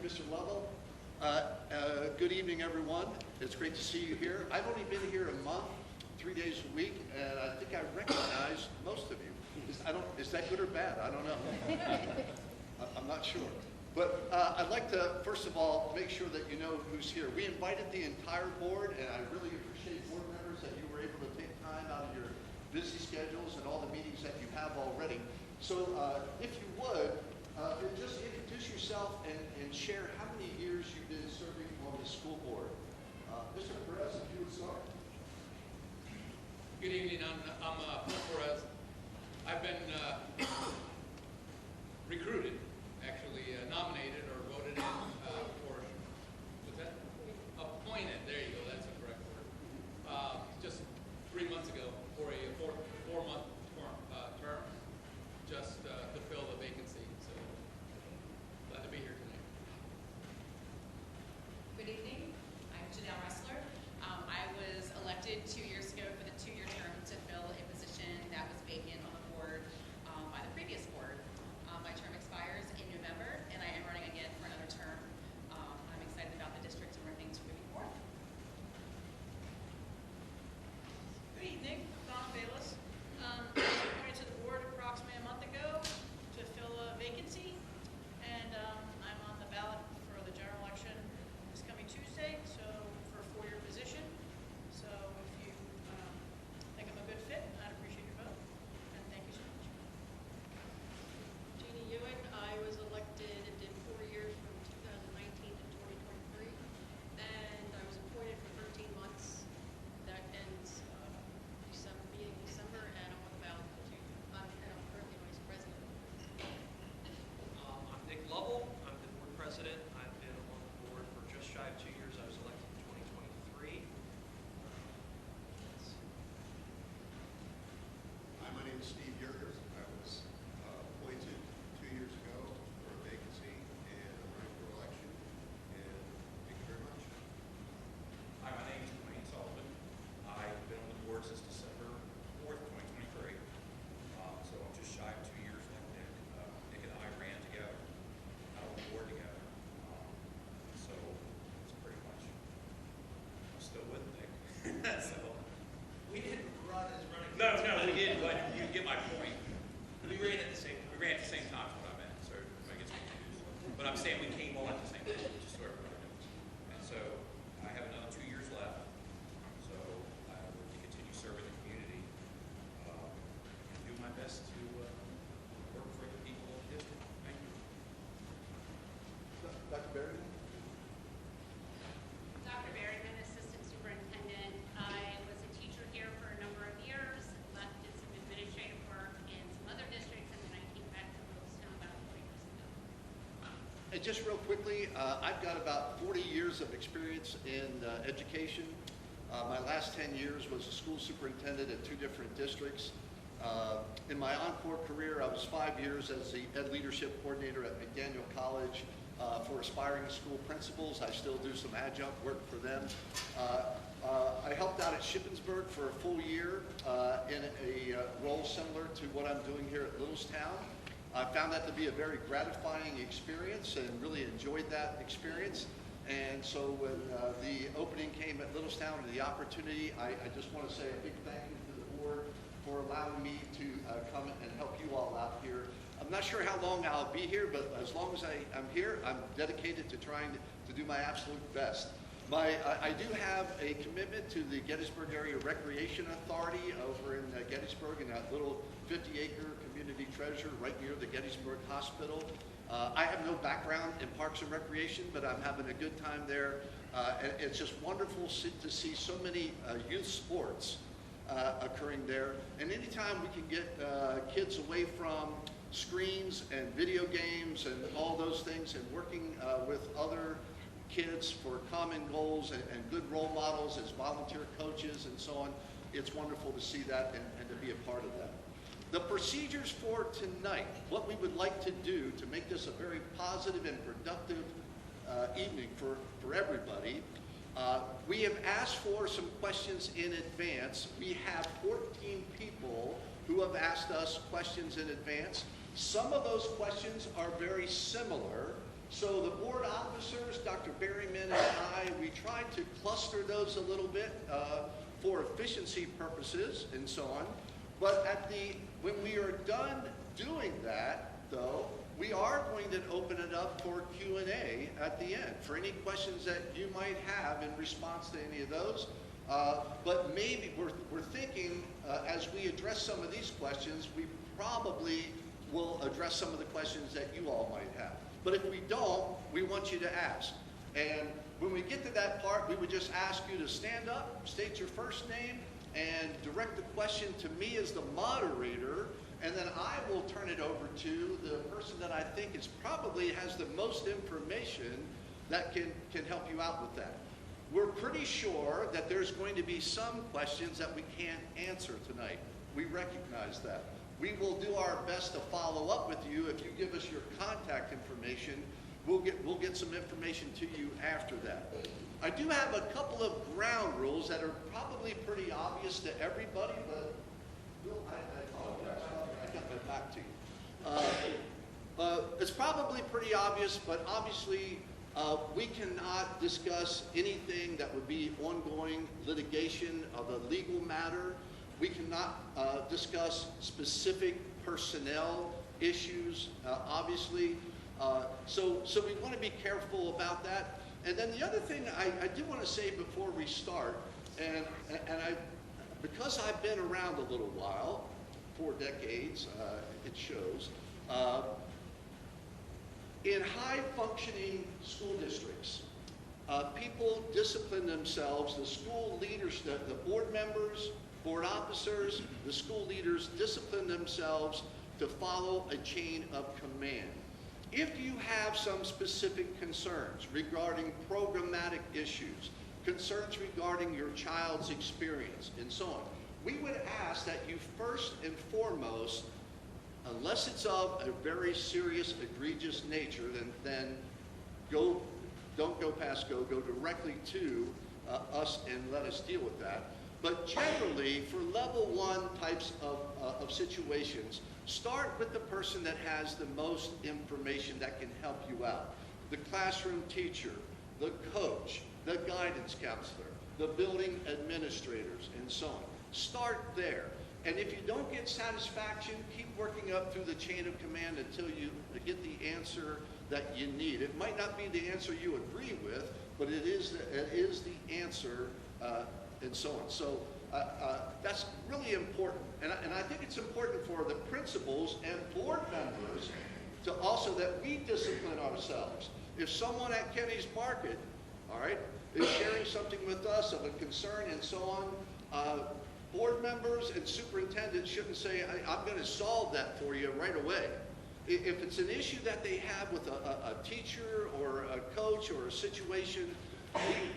Mr. Lovell. Good evening, everyone. It's great to see you here. I've only been here a month, 3 days a week, and I think I recognize most of you. Is that good or bad? I don't know. I'm not sure. But I'd like to, first of all, make sure that you know who's here. We invited the entire board, and I really appreciate board members that you were able to take time out of your busy schedules and all the meetings that you have already. So if you would, just introduce yourself and share how many years you've been serving on the school board. Mr. Perez, if you would start. Good evening, I'm Phil Perez. I've been recruited, actually nominated or voted in for, was that? Appointed, there you go, that's the correct word. Just 3 months ago for a four-month term, just to fill the vacancy. So glad to be here tonight. Good evening, I'm Janelle Ressler. I was elected 2 years ago for the 2-year term to fill a position that was vacant on the board by the previous board. My term expires in November, and I am running again for another term. I'm excited about the district and where things are moving forward. Good evening, Don Bayless. I was appointed to the board approximately a month ago to fill a vacancy, and I'm on the ballot for the general election this coming Tuesday, so for a 4-year position. So if you think I'm a good fit, I'd appreciate your vote, and thank you so much. Jeannie Ewing, I was elected and did 4 years from 2019 to 2023, and I was appointed for 13 months. That ends December, and I'm on the ballot for 2. I'm currently vice president. I'm Nick Lovell. I'm the board president. I've been on the board for just shy of 2 years. I was elected in 2023. Hi, my name is Steve Yerkes. I was appointed 2 years ago for a vacancy, and I'm running for election. And thank you very much. Hi, my name is Dwayne Sullivan. I've been on the board since December 4th, 2023. So I'm just shy of 2 years like Nick. Nick and I ran together, out on the board together. So it's pretty much, I'm still with Nick. So We didn't run as running. no, we didn't, but you get my point. We ran at the same time, is what I meant, so everybody gets confused. But I'm saying we came on at the same time, just so everybody knows. And so I have another 2 years left, so I will continue serving the community and do my best to work for the people of the district. Thank you. Dr. Berry? Dr. Berryman, Assistant Superintendent. I was a teacher here for a number of years, left, did some administrative work in some other districts, and then I came back to Littlestown about 4 years ago. And just real quickly, I've got about 40 years of experience in education. My last 10 years was a school superintendent at 2 different districts. In my encore career, I was 5 years as the Ed Leadership Coordinator at McDaniel College for aspiring school principals. I still do some adjunct work for them. I helped out at Shippensburg for a full year in a role similar to what I'm doing here at Littlestown. I found that to be a very gratifying experience and really enjoyed that experience. And so when the opening came at Littlestown and the opportunity, I just want to say a big thank you to the board for allowing me to come and help you all out here. I'm not sure how long I'll be here, but as long as I'm here, I'm dedicated to trying to do my absolute best. I do have a commitment to the Gettysburg Area Recreation Authority over in Gettysburg in that little 50-acre community treasure right near the Gettysburg Hospital. I have no background in parks and recreation, but I'm having a good time there. And it's just wonderful to see so many youth sports occurring there. And anytime we can get kids away from screens and video games and all those things and working with other kids for common goals and good role models as volunteer coaches and so on, it's wonderful to see that and to be a part of that. The procedures for tonight, what we would like to do to make this a very positive and productive evening for everybody, we have asked for some questions in advance. We have 14 people who have asked us questions in advance. Some of those questions are very similar So the board officers, Dr. Berryman and I, we tried to cluster those a little bit for efficiency purposes and so on. But when we are done doing that, though, we are going to open it up for Q&A at the end for any questions that you might have in response to any of those. But maybe we're thinking as we address some of these questions, we probably will address some of the questions that you all might have. But if we don't, we want you to ask. And when we get to that part, we would just ask you to stand up, state your first name, and direct the question to me as the moderator, and then I will turn it over to the person that I think is probably has the most information that can help you out with that. We're pretty sure that there's going to be some questions that we can't answer tonight. We recognize that. We will do our best to follow up with you. If you give us your contact information, we'll get some information to you after that. I do have a couple of ground rules that are probably pretty obvious to everybody, but Bill, I apologize. I got my back to you. It's probably pretty obvious, but obviously we cannot discuss anything that would be ongoing litigation of a legal matter. We cannot discuss specific personnel issues, obviously. So we want to be careful about that. And then the other thing I do want to say before we start, and because I've been around a little while, 4 decades, it shows, in high-functioning school districts, people discipline themselves, the school leaders, the board members, board officers, the school leaders discipline themselves to follow a chain of command. If you have some specific concerns regarding programmatic issues, concerns regarding your child's experience, and so on, we would ask that you first and foremost, unless it's of a very serious, egregious nature, then don't go past go directly to us and let us deal with that. But generally, for level 1 types of situations, start with the person that has the most information that can help you out. The classroom teacher, the coach, the guidance counselor, the building administrators, and so on. Start there. And if you don't get satisfaction, keep working up through the chain of command until you get the answer that you need. It might not be the answer you agree with, but it is the answer, and so on. So that's really important. And I think it's important for the principals and board members to also that we discipline ourselves. If someone at Kenny's Market, all right, is sharing something with us of a concern and so on, board members and superintendents shouldn't say, I'm going to solve that for you right away. If it's an issue that they have with a teacher or a coach or a situation,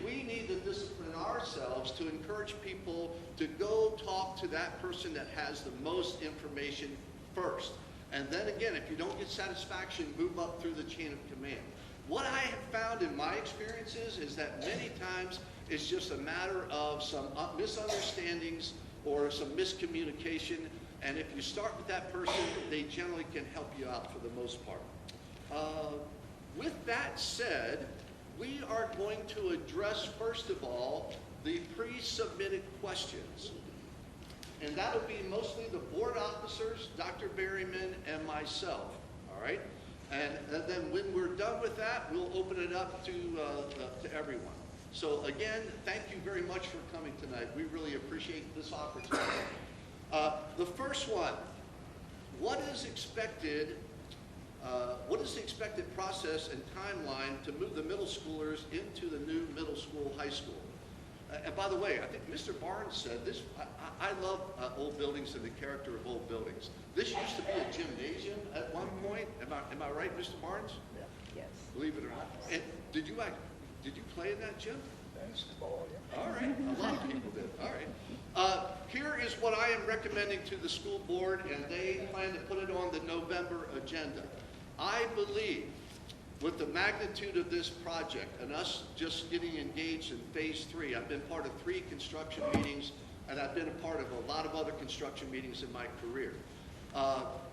we need to discipline ourselves to encourage people to go talk to that person that has the most information first. And then again, if you don't get satisfaction, move up through the chain of command. What I have found in my experiences is that many times it's just a matter of some misunderstandings or some miscommunication. And if you start with that person, they generally can help you out for the most part. With that said, we are going to address, first of all, the pre-submitted questions. And that will be mostly the board officers, Dr. Berryman, and myself, all right? And then when we're done with that, we'll open it up to everyone. So again, thank you very much for coming tonight. We really appreciate this opportunity. The first one, what is the expected process and timeline to move the middle schoolers into the new middle school, high school? And by the way, I think Mr. Barnes said this, I love old buildings and the character of old buildings. This used to be a gymnasium at one point. Am I right, Mr. Barnes? Yeah. Yes. Believe it or not. And did you play in that gym? Basketball, yeah. All right, a lot of people did. All right. Here is what I am recommending to the school board, and they plan to put it on the November agenda. I believe with the magnitude of this project and us just getting engaged in phase 3, I've been part of 3 construction meetings, and I've been a part of a lot of other construction meetings in my career.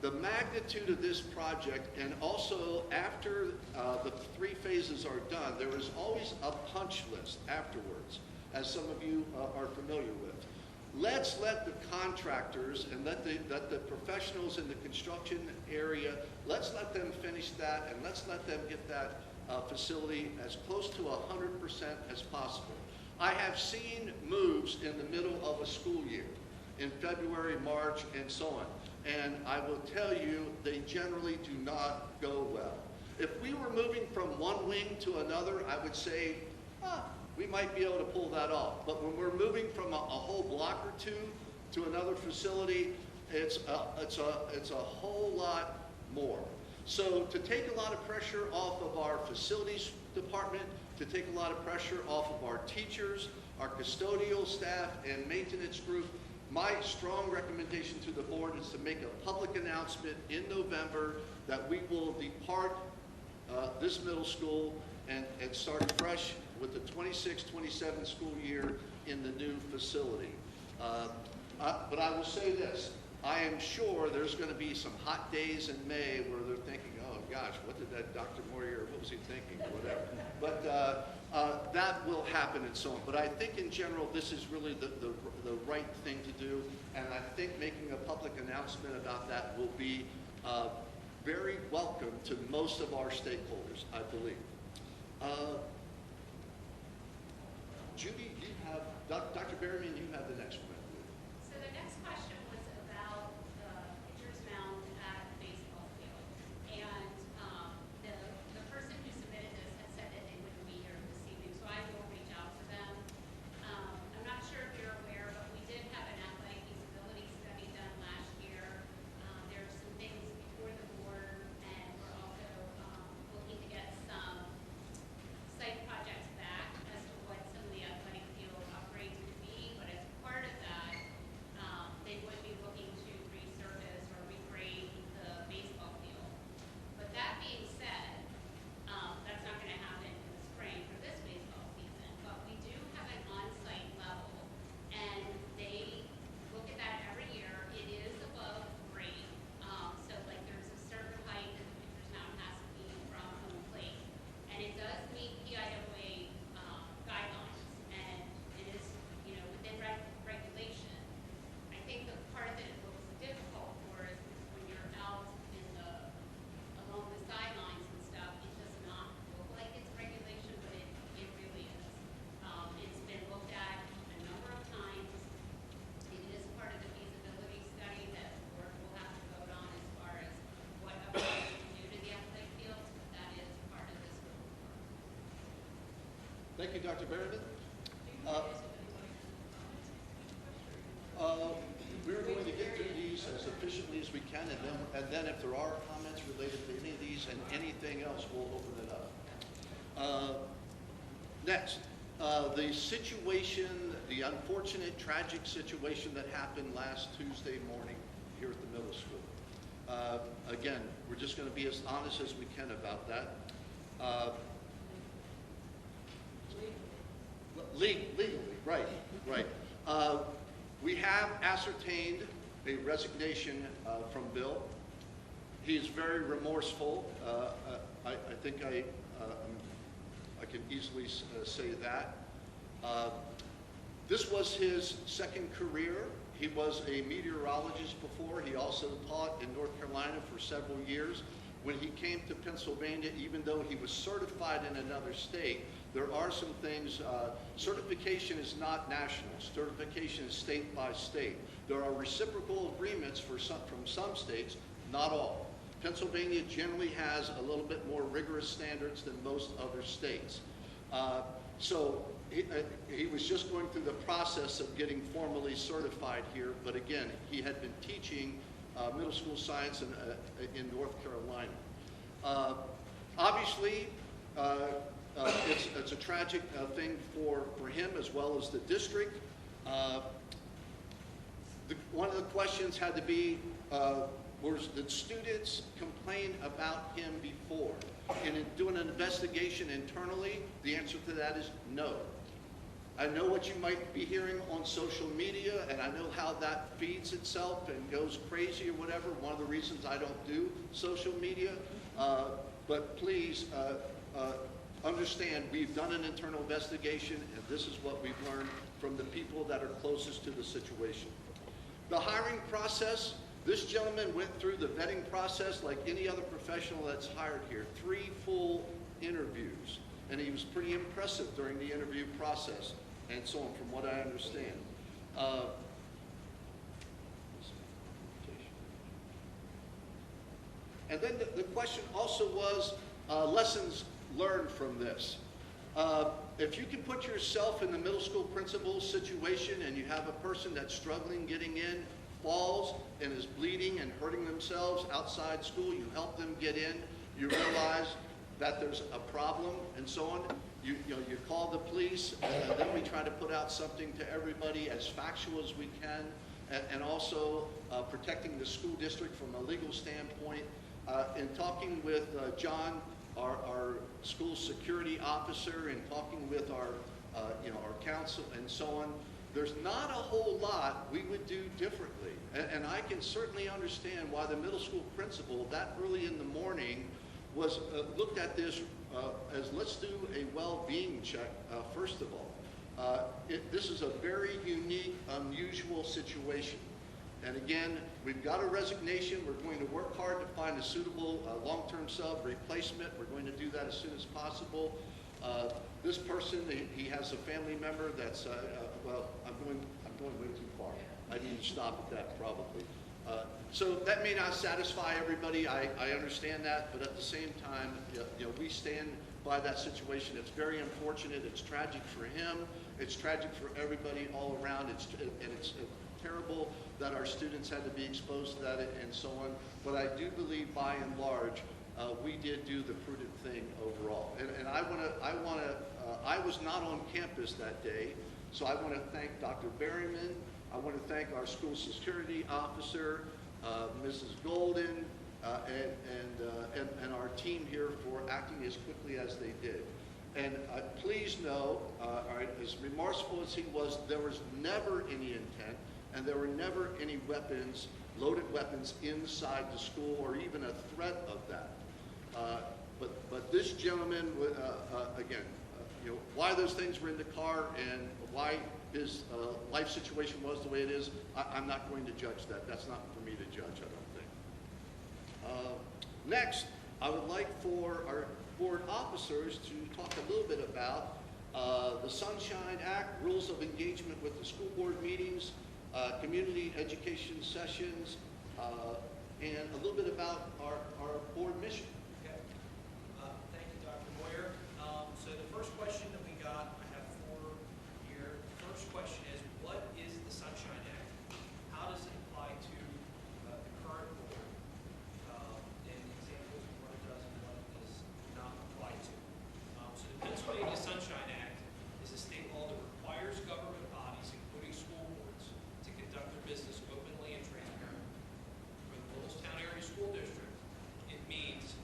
The magnitude of this project, and also after the 3 phases are done, there is always a punch list afterwards, as some of you are familiar with. Let's let the contractors and let the professionals in the construction area, let's let them finish that, and let's let them get that facility as close to 100% as possible. I have seen moves in the middle of a school year, in February, March, and so on. And I will tell you, they generally do not go well. If we were moving from one wing to another, I would say, we might be able to pull that off. But when we're moving from a whole block or two to another facility, it's a whole lot more. So to take a lot of pressure off of our facilities department, to take a lot of pressure off of our teachers, our custodial staff, and maintenance group, my strong recommendation to the board is to make a public announcement in November that we will depart this middle school and start fresh with the 26-27 school year in the new facility. But I will say this, I am sure there's going to be some hot days in May where they're thinking, oh gosh, what did that Dr. Moyer, what was he thinking, or whatever. But that will happen and so on. But I think in general, this is really the right thing to do. And I think making a public announcement about that will be very welcome to most of our stakeholders, I believe. Judy, you have, Dr. Berryman, you have the next one. So the next question was about the pitcher's mound at the baseball field. And the person who submitted this had said that they wouldn't be here this evening, so I will reach out to them. I'm not sure if you're aware, but we did have an athletic feasibility study done last year. There are some things before the board, and we're also looking to get some site projects back as to what some of the athletic field upgrades would be. But as part of that, they would be looking to resurface or regrade the baseball field. But that being said, that's not going to happen in the spring for this baseball season. But we do have an on-site level, and they look at that every year. It is above grade. So like there's a certain height that the pitcher's mound has to be from home plate. And it does meet PIOA guidelines, and it is, within regulation. I think the part that it looks difficult for is when you're out along the sidelines and stuff, it does not look like it's regulation, but it really is. It's been looked at a number of times. It is part of the feasibility study that the board will have to vote on as far as what upgrades to do to the athletic fields, but that is part of this report. Thank you, Dr. Berryman. We're going to get through these as efficiently as we can, and then if there are comments related to any of these and anything else, we'll open it up. Next, the situation, the unfortunate, tragic situation that happened last Tuesday morning here at the middle school. Again, we're just going to be as honest as we can about that. Legally, right. We have ascertained a resignation from Bill. He is very remorseful. I think I can easily say that. This was his second career. He was a meteorologist before. He also taught in North Carolina for several years. When he came to Pennsylvania, even though he was certified in another state, there are some things, certification is not national. Certification is state by state. There are reciprocal agreements from some states, not all. Pennsylvania generally has a little bit more rigorous standards than most other states. So he was just going through the process of getting formally certified here, but again, he had been teaching middle school science in North Carolina. Obviously, it's a tragic thing for him as well as the district. One of the questions had to be, did students complain about him before? And in doing an investigation internally, the answer to that is no. I know what you might be hearing on social media, and I know how that feeds itself and goes crazy or whatever. One of the reasons I don't do social media. But please understand, we've done an internal investigation, and this is what we've learned from the people that are closest to the situation. The hiring process, this gentleman went through the vetting process like any other professional that's hired here. 3 full interviews, and he was pretty impressive during the interview process and so on, from what I understand. And then the question also was lessons learned from this. If you can put yourself in the middle school principal's situation and you have a person that's struggling getting in, falls and is bleeding and hurting themselves outside school, you help them get in, you realize that there's a problem and so on, you call the police, and then we try to put out something to everybody as factual as we can, and also protecting the school district from a legal standpoint. In talking with John, our school security officer, and talking with our council and so on, there's not a whole lot we would do differently. And I can certainly understand why the middle school principal that early in the morning was looked at this as, let's do a well-being check first of all. This is a very unique, unusual situation. And again, we've got a resignation. We're going to work hard to find a suitable long-term sub replacement. We're going to do that as soon as possible. This person, he has a family member that's, well, I'm going way too far. I need to stop at that probably. So that may not satisfy everybody. I understand that, but at the same time, we stand by that situation. It's very unfortunate. It's tragic for him. It's tragic for everybody all around. It's terrible that our students had to be exposed to that and so on. But I do believe, by and large, we did do the prudent thing overall. And I was not on campus that day, so I want to thank Dr. Berryman. I want to thank our school security officer, Mrs. Golden, and our team here for acting as quickly as they did. And please know, all right, as remorseful as he was, there was never any intent, and there were never any weapons, loaded weapons, inside the school, or even a threat of that. But this gentleman, again, why those things were in the car and why his life situation was the way it is, I'm not going to judge that. That's not for me to judge, I don't think. Next, I would like for our board officers to talk a little bit about the Sunshine Act, rules of engagement with the school board meetings, community education sessions, and a little bit about our board mission. Okay. Thank you, Dr. Moyer. So the first question that we got, I have 4 here. The first question is, what is the Sunshine Act? How does it apply to the current board? And examples of what it does and what it does not apply to. So the Pennsylvania Sunshine Act is a state law that requires government bodies, including school boards, to conduct their business openly and transparently. For the Littlestown Area School District, it means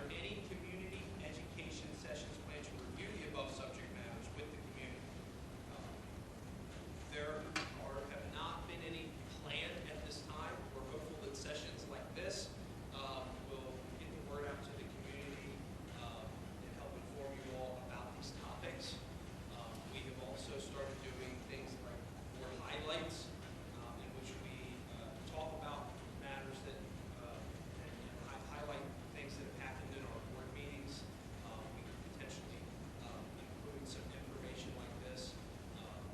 there any community education sessions planned to review the above subject matters with the community? Have not been any planned at this time. We're hopeful that sessions like this will get the word out to the community and help inform you all about these topics. We have also started doing things like board highlights in which we talk about matters that and highlight things that have happened in our board meetings. We could potentially include some information like this,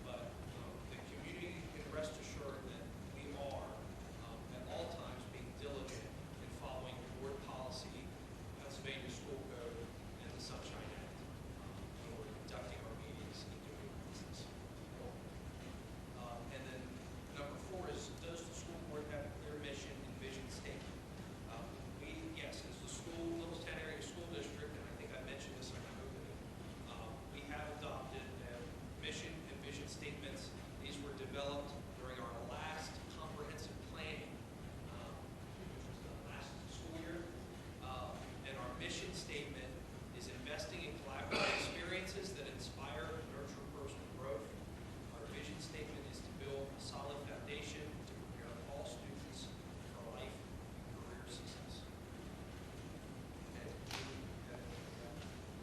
but the community can rest assured that we are at all times being diligent in following the board policy, Pennsylvania School Code, and the Sunshine Act when we're conducting our meetings and doing business. And then number 4 is, does the school board have a clear mission and vision statement? Yes, as the Littlestown Area School District, and I think I mentioned this in my opening, we have adopted mission and vision statements. These were developed during our last comprehensive planning, which was done last school year. And our mission statement is investing in collaborative experiences that inspire and nurture personal growth. Our vision statement is to build a solid foundation to prepare all students for life and career success. Okay.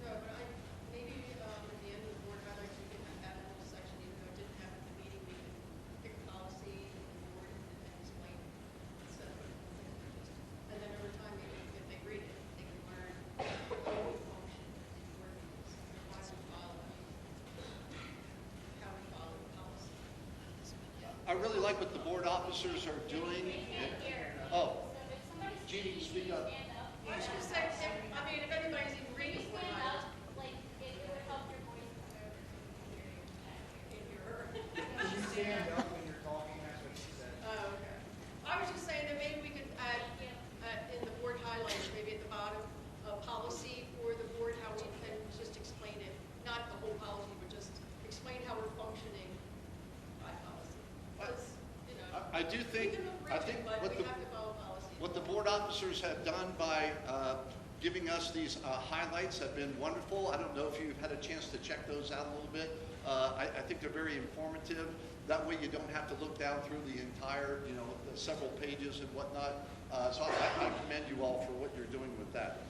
No, but maybe at the end of the board highlights, we can add a little section, even though it didn't happen at the meeting, we can pick a policy in the board and explain instead of, and then over time, maybe if they read it, they can learn how we function in board meetings, why we follow it, how we follow the policy. I really like what the board officers are doing. Oh, Jeannie, speak up. I was just saying, if anybody's even reading the board highlights, can't hear her. Stand up when you're talking, that's what she said. Oh, okay. I was just saying that maybe we could add, in the board highlights, maybe at the bottom, a policy for the board, how we can just explain it, not the whole policy, but just explain how we're functioning by policy. Because, I do think, we can I reach think it, but what we the, have to follow policy. what the board officers have done by giving us these highlights have been wonderful. I don't know if you've had a chance to check those out a little bit. I think they're very informative. That way you don't have to look down through the entire, the several pages and whatnot. So I commend you all for what you're doing with that.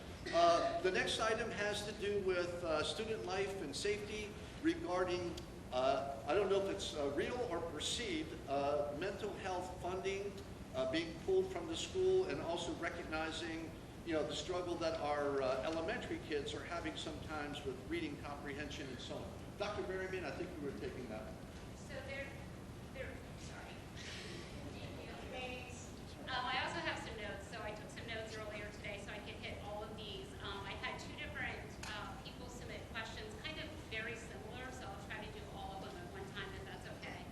The next item has to do with student life and safety regarding, I don't know if it's real or perceived, mental health funding being pulled from the school, and also recognizing the struggle that our elementary kids are having sometimes with reading comprehension and so on. Dr. Merriman, I think you were taking that. So sorry. Thank you. Thanks. I also have some notes, so I took some notes earlier today so I could hit all of these. I had 2 different people submit questions, kind of very similar, so I'll try to do all of them at one time if that's okay.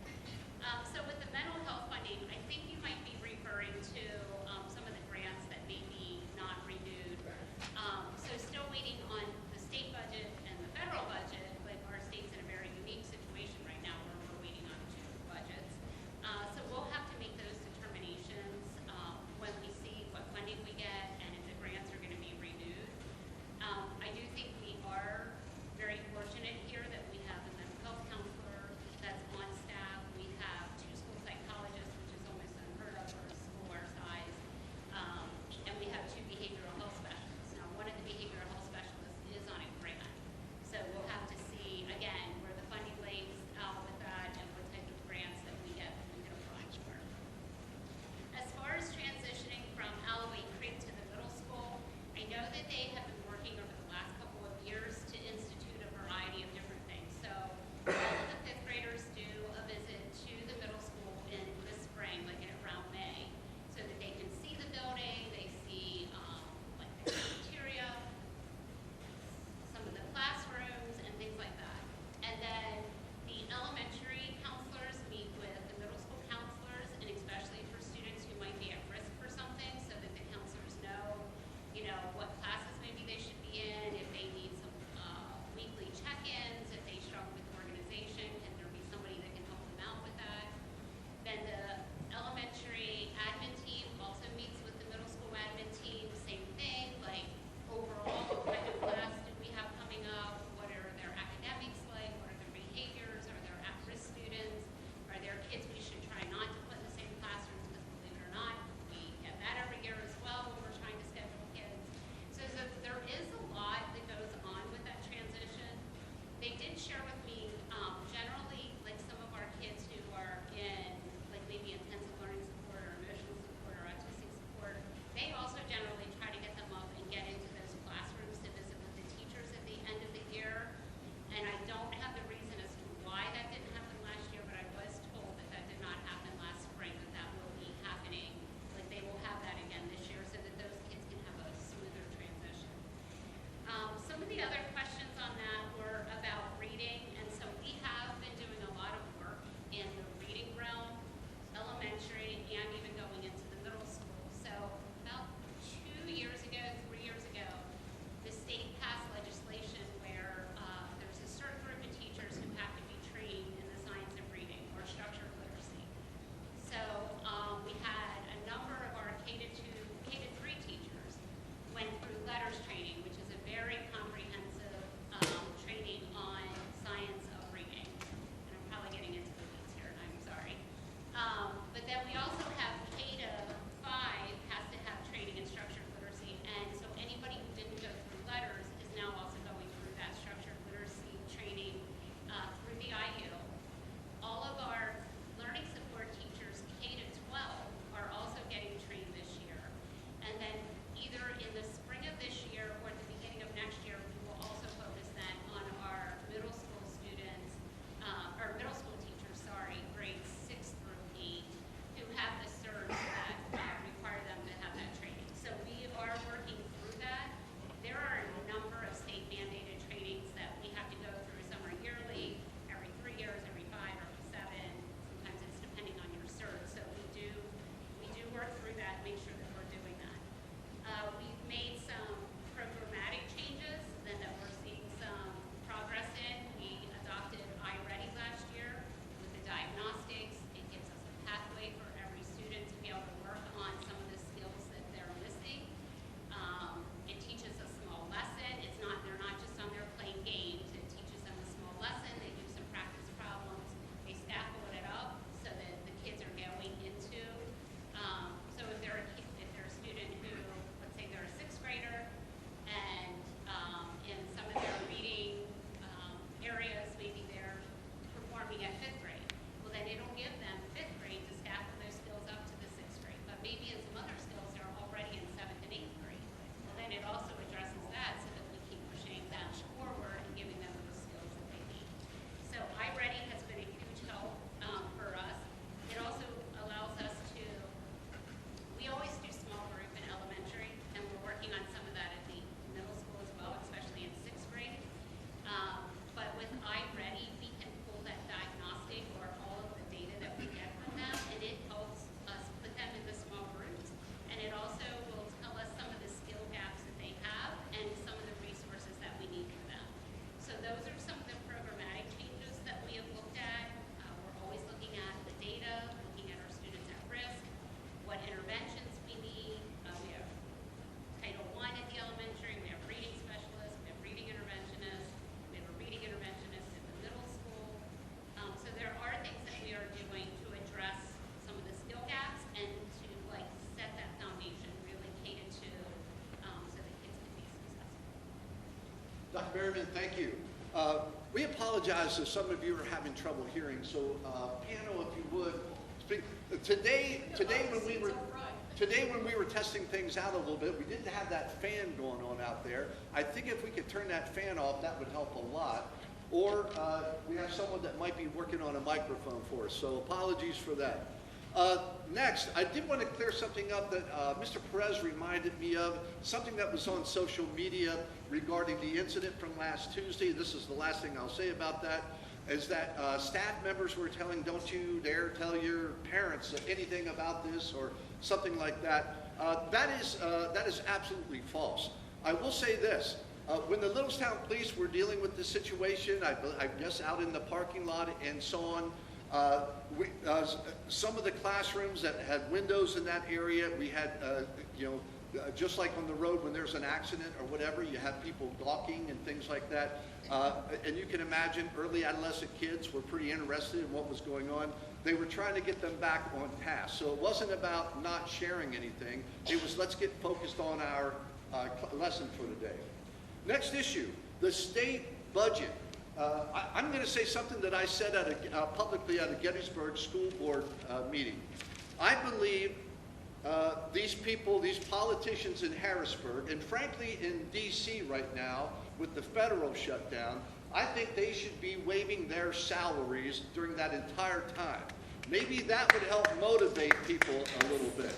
So with the mental health funding, I think you might be referring to some of the grants that may be not renewed. So still waiting on the state budget and the federal budget, but our state's in a very unique situation right now where Dr. Merriman, thank you. We apologize if some of you are having trouble hearing, so piano, if you would. Speak. Today when we were testing things out a little bit, we didn't have that fan going on out there. I think if we could turn that fan off, that would help a lot. Or we have someone that might be working on a microphone for us, so apologies for that. Next, I did want to clear something up that Mr. Perez reminded me of, something that was on social media regarding the incident from last Tuesday. This is the last thing I'll say about that, is that staff members were telling, don't you dare tell your parents anything about this or something like that. That is absolutely false. I will say this. When the Littlestown police were dealing with this situation, I guess out in the parking lot and so on, some of the classrooms that had windows in that area, we had, just like on the road when there's an accident or whatever, you have people gawking and things like that. And you can imagine early adolescent kids were pretty interested in what was going on. They were trying to get them back on task. So it wasn't about not sharing anything. It was, let's get focused on our lesson for the day. Next issue, the state budget. I'm going to say something that I said publicly at a Gettysburg School Board meeting. I believe these people, these politicians in Harrisburg, and frankly in D.C. right now with the federal shutdown, I think they should be waiving their salaries during that entire time. Maybe that would help motivate people a little bit.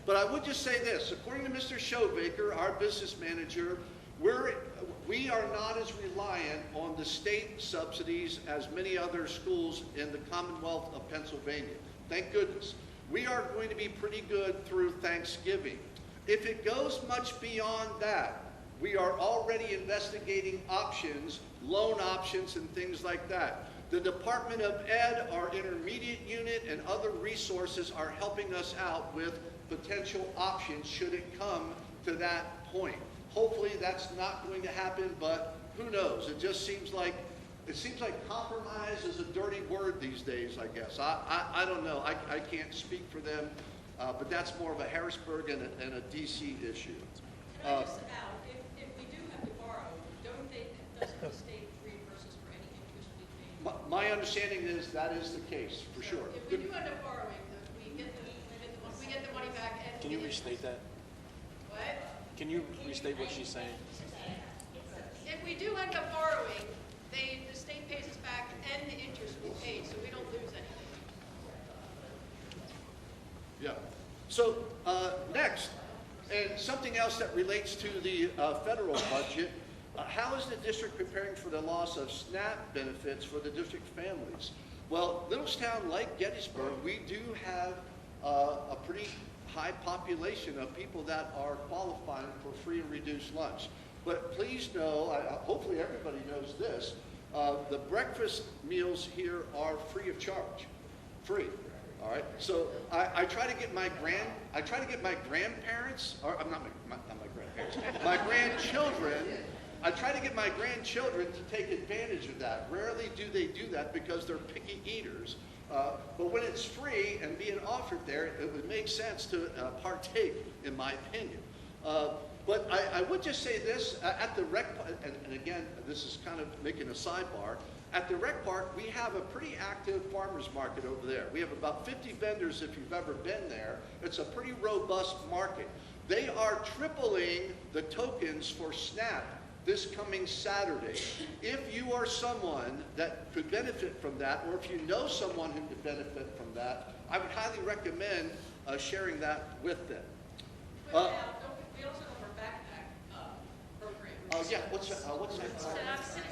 But I would just say this. According to Mr. Schobaker, our business manager, we are not as reliant on the state subsidies as many other schools in the Commonwealth of Pennsylvania. Thank goodness. We are going to be pretty good through Thanksgiving. If it goes much beyond that, we are already investigating options, loan options and things like that. The Department of Ed, our intermediate unit, and other resources are helping us out with potential options should it come to that point. Hopefully that's not going to happen, but who knows? It just seems like compromise is a dirty word these days, I guess. I don't know. I can't speak for them, but that's more of a Harrisburg and a DC issue. Can I just add, if we do have to borrow, doesn't the state reimburse us for any interest we pay? My understanding is that is the case, for sure. If we do end up borrowing, we get the money back and... Can you restate that? What? Can you restate what she's saying? If we do end up borrowing, the state pays us back and the interest we paid, so we don't lose anything. Yeah. So next, and something else that relates to the federal budget, how is the district preparing for the loss of SNAP benefits for the district families? Well, Littlestown, like Gettysburg, we do have a pretty high population of people that are qualifying for free and reduced lunch. But please know, hopefully everybody knows this, the breakfast meals here are free of charge, free. All right. So I try to get my grandparents, or I'm not my grandparents, my grandchildren. I try to get my grandchildren to take advantage of that. Rarely do they do that because they're picky eaters. But when it's free and being offered there, it would make sense to partake, in my opinion. But I would just say this, at the rec, and again, this is kind of making a sidebar, at the rec park, we have a pretty active farmers market over there. We have about 50 vendors if you've ever been there. It's a pretty robust market. They are tripling the tokens for SNAP this coming Saturday. If you are someone that could benefit from that, or if you know someone who could benefit from that, I would highly recommend sharing that with them. We also have our backpack program. Yeah, what's that?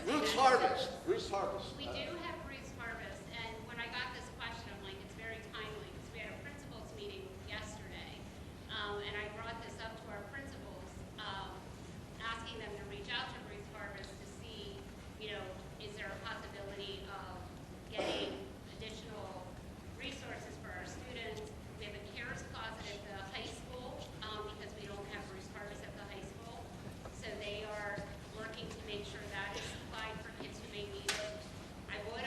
Ruth's Harvest. Ruth's Harvest. We do have Ruth's Harvest, and when I got this question, I'm like, it's very timely, because we had a principals meeting yesterday, and I brought this up to our principals, asking them to reach out to Ruth's Harvest to see, is there a possibility of getting additional resources for our students. We have a CARES closet at the high school, because we don't have Ruth's Harvest at the high school, so they are working to make sure that is supplied for kids who may need it. I would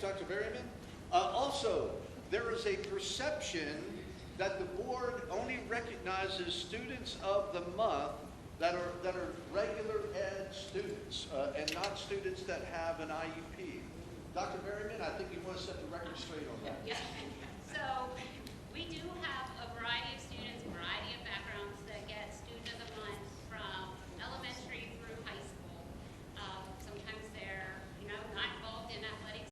Dr. Berryman. Also, there is a perception that the board only recognizes students of the month that are regular ed students and not students that have an IEP. Dr. Berryman, I think you want to set the record straight on that. Yeah. So